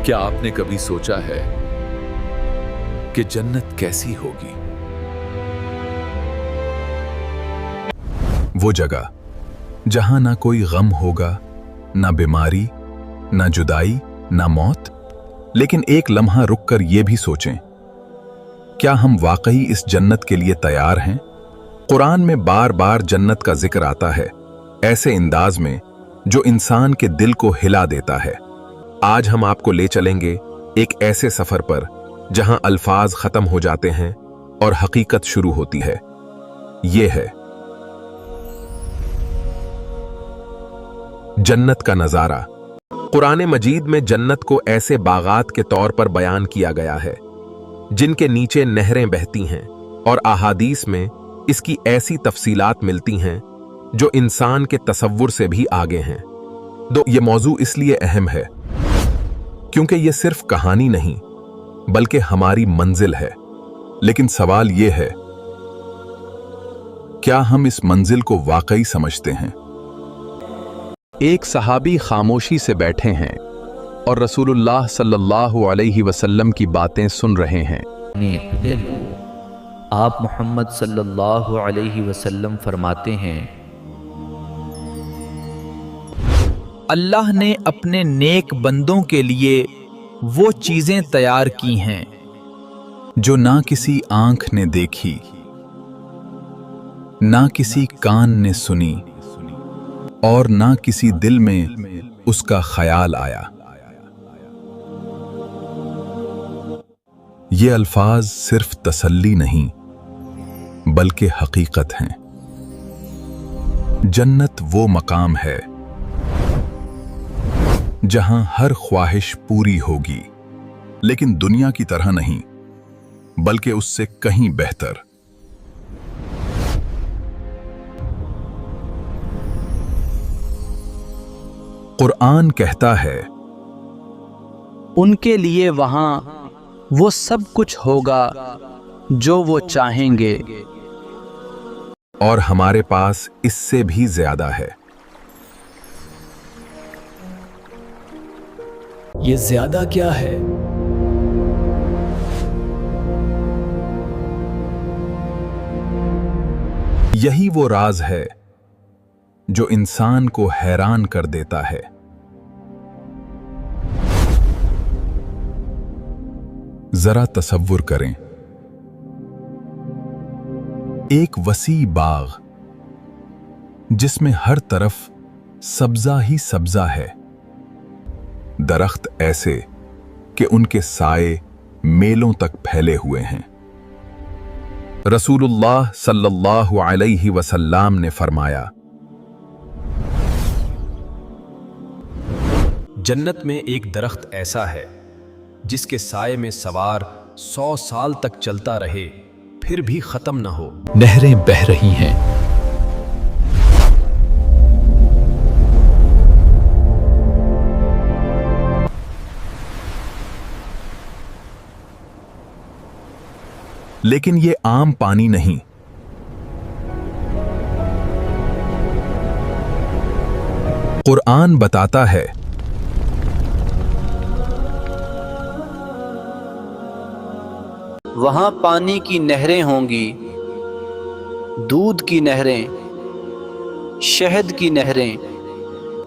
क्या आपने कभी सोचा है कि जन्नत कैसी होगी? वो जगह जहां ना कोई गम होगा, ना बीमारी, ना जुदाई, ना मौत। लेकिन एक लम्हा रुककर ये भी सोचें, क्या हम वाकई इस जन्नत के लिए तैयार हैं? कुरान में बार बार जन्नत का जिक्र आता है, ऐसे अंदाज में जो इंसान के दिल को हिला देता है। आज हम आपको ले चलेंगे एक ऐसे सफर पर जहां अल्फाज खत्म हो जाते हैं और हकीकत शुरू होती है। ये है जन्नत का नजारा। कुरान मजीद में जन्नत को ऐसे बागात के तौर पर बयान किया गया है जिनके नीचे नहरें बहती हैं, और अहादीस में इसकी ऐसी तफसीलात मिलती हैं जो इंसान के तसव्वुर से भी आगे हैं। तो ये मौजू इसलिए अहम है क्योंकि ये सिर्फ कहानी नहीं बल्कि हमारी मंजिल है। लेकिन सवाल ये है, क्या हम इस मंजिल को वाकई समझते हैं? एक सहाबी खामोशी से बैठे हैं और रसूलुल्लाह सल्लल्लाहु अलैहि वसल्लम की बातें सुन रहे हैं। आप मोहम्मद सल्लल्लाहु अलैहि वसल्लम फरमाते हैं, अल्लाह ने अपने नेक बंदों के लिए वो चीजें तैयार की हैं जो ना किसी आंख ने देखी, ना किसी कान ने सुनी और ना किसी दिल में उसका ख्याल आया। ये अल्फाज सिर्फ तसल्ली नहीं बल्कि हकीकत हैं। जन्नत वो मकाम है जहां हर ख्वाहिश पूरी होगी, लेकिन दुनिया की तरह नहीं बल्कि उससे कहीं बेहतर। कुरान कहता है, उनके लिए वहां वो सब कुछ होगा जो वो चाहेंगे, और हमारे पास इससे भी ज्यादा है। ये ज्यादा क्या है? यही वो राज है जो इंसान को हैरान कर देता है। जरा तसव्वुर करें, एक वसी बाग जिसमें हर तरफ सब्जा ही सब्जा है, दरख्त ऐसे कि उनके साए मेलों तक फैले हुए हैं। रसूलुल्लाह सल्लल्लाहु अलैहि वसल्लम ने फरमाया, जन्नत में एक दरख्त ऐसा है जिसके साए में सवार 100 साल तक चलता रहे फिर भी खत्म न हो। नहरें बह रही हैं, लेकिन ये आम पानी नहीं, कुरान बताता है, वहां पानी की नहरें होंगी, दूध की नहरें, शहद की नहरें,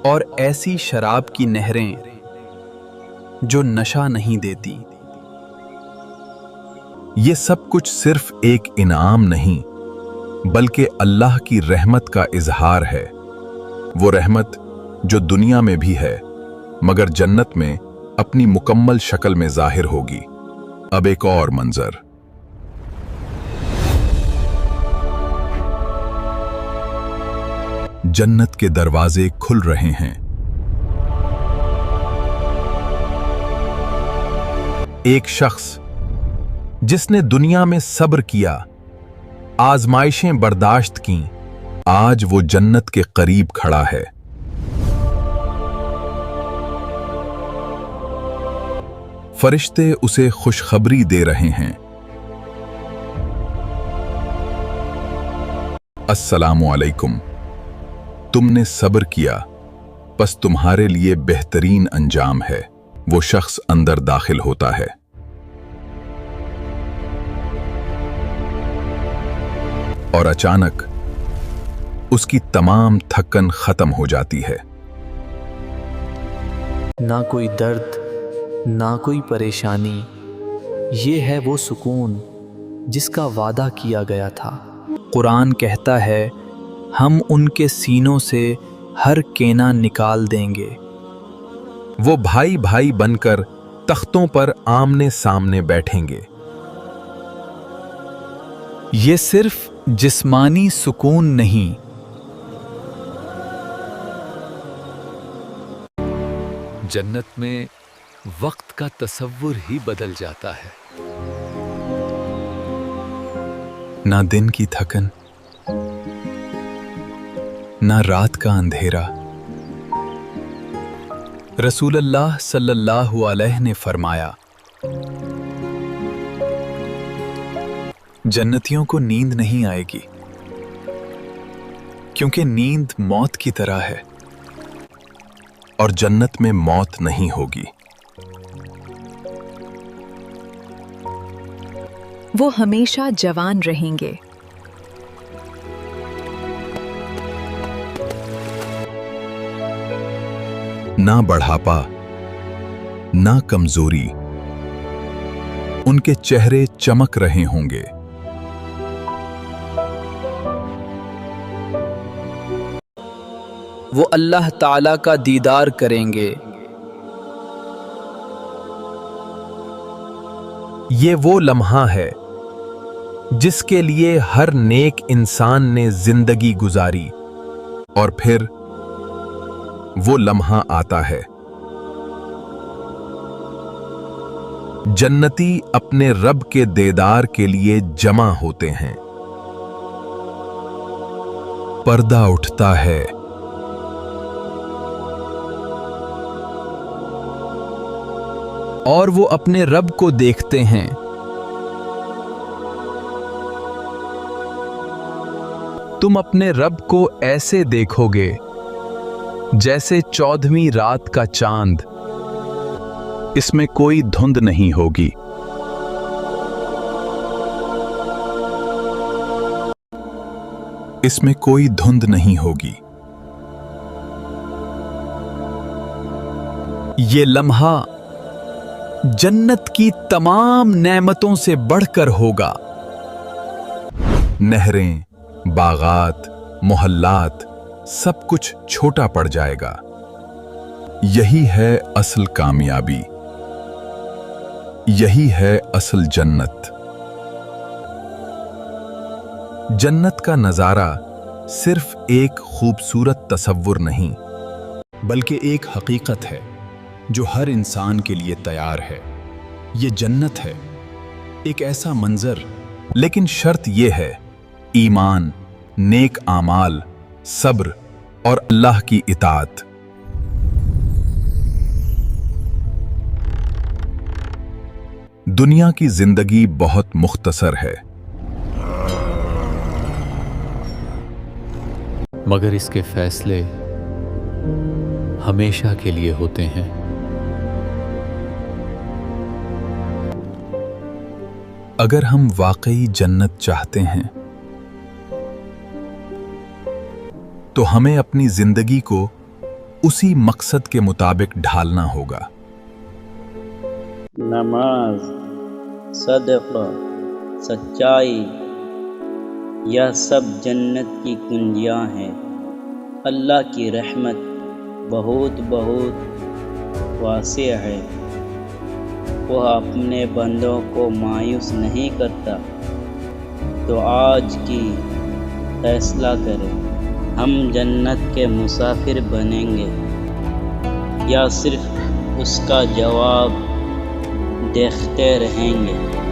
और ऐसी शराब की नहरें जो नशा नहीं देती। ये सब कुछ सिर्फ एक इनाम नहीं बल्कि अल्लाह की रहमत का इजहार है। वो रहमत जो दुनिया में भी है मगर जन्नत में अपनी मुकम्मल शक्ल में जाहिर होगी। अब एक और मंजर, जन्नत के दरवाजे खुल रहे हैं। एक शख्स जिसने दुनिया में सब्र किया, आजमाइशें बर्दाश्त की, आज वो जन्नत के करीब खड़ा है। फरिश्ते उसे खुशखबरी दे रहे हैं, अस्सलामु अलैकुम, तुमने सब्र किया, बस तुम्हारे लिए बेहतरीन अंजाम है। وہ شخص اندر داخل ہوتا ہے۔ اور اچانک اس کی تمام تھکن ختم ہو جاتی ہے۔ نہ کوئی درد، نہ کوئی پریشانی، یہ ہے وہ سکون جس کا وعدہ کیا گیا تھا۔ قرآن کہتا ہے ہم ان کے سینوں سے ہر کینہ نکال دیں گے۔ وہ بھائی بھائی بن کر تختوں پر آمنے سامنے بیٹھیں گے۔ یہ صرف جسمانی سکون نہیں، جنت میں وقت کا تصور ہی بدل جاتا ہے۔ نہ دن کی تھکن، نہ رات کا اندھیرا۔ رسول اللہ صلی اللہ علیہ نے فرمایا، جنتیوں کو نیند نہیں آئے گی، کیونکہ نیند موت کی طرح ہے، اور جنت میں موت نہیں ہوگی۔ وہ ہمیشہ جوان رہیں گے۔ نہ بڑھاپا، نہ کمزوری، ان کے چہرے چمک رہے ہوں گے۔ وہ اللہ تعالیٰ کا دیدار کریں گے۔ یہ وہ لمحہ ہے جس کے لیے ہر نیک انسان نے زندگی گزاری، اور پھر وہ لمحہ آتا ہے۔ جنتی اپنے رب کے دیدار کے لیے جمع ہوتے ہیں۔ پردہ اٹھتا ہے، اور وہ اپنے رب کو دیکھتے ہیں۔ تم اپنے رب کو ایسے دیکھو گے جیسے 14ویں رات کا چاند، اس میں کوئی دھند نہیں ہوگی۔ اس میں کوئی دھند نہیں ہوگی۔ یہ لمحہ جنت کی تمام نعمتوں سے بڑھ کر ہوگا۔ نہریں، باغات، محلات، سب کچھ چھوٹا پڑ جائے گا۔ یہی ہے اصل کامیابی، یہی ہے اصل جنت۔ جنت کا نظارہ صرف ایک خوبصورت تصور نہیں، بلکہ ایک حقیقت ہے جو ہر انسان کے لیے تیار ہے۔ یہ جنت ہے، ایک ایسا منظر۔ لیکن شرط یہ ہے ایمان، نیک اعمال، صبر اور اللہ کی اطاعت۔ دنیا کی زندگی بہت مختصر ہے، مگر اس کے فیصلے ہمیشہ کے لیے ہوتے ہیں۔ اگر ہم واقعی جنت چاہتے ہیں تو ہمیں اپنی زندگی کو اسی مقصد کے مطابق ڈھالنا ہوگا۔ نماز، صدقہ، سچائی، یہ سب جنت کی کنجیاں ہیں۔ اللہ کی رحمت بہت واسع ہے، وہ اپنے بندوں کو مایوس نہیں کرتا۔ تو آج کی فیصلہ کریں، ہم جنت کے مسافر بنیں گے یا صرف اس کا جواب دیکھتے رہیں گے۔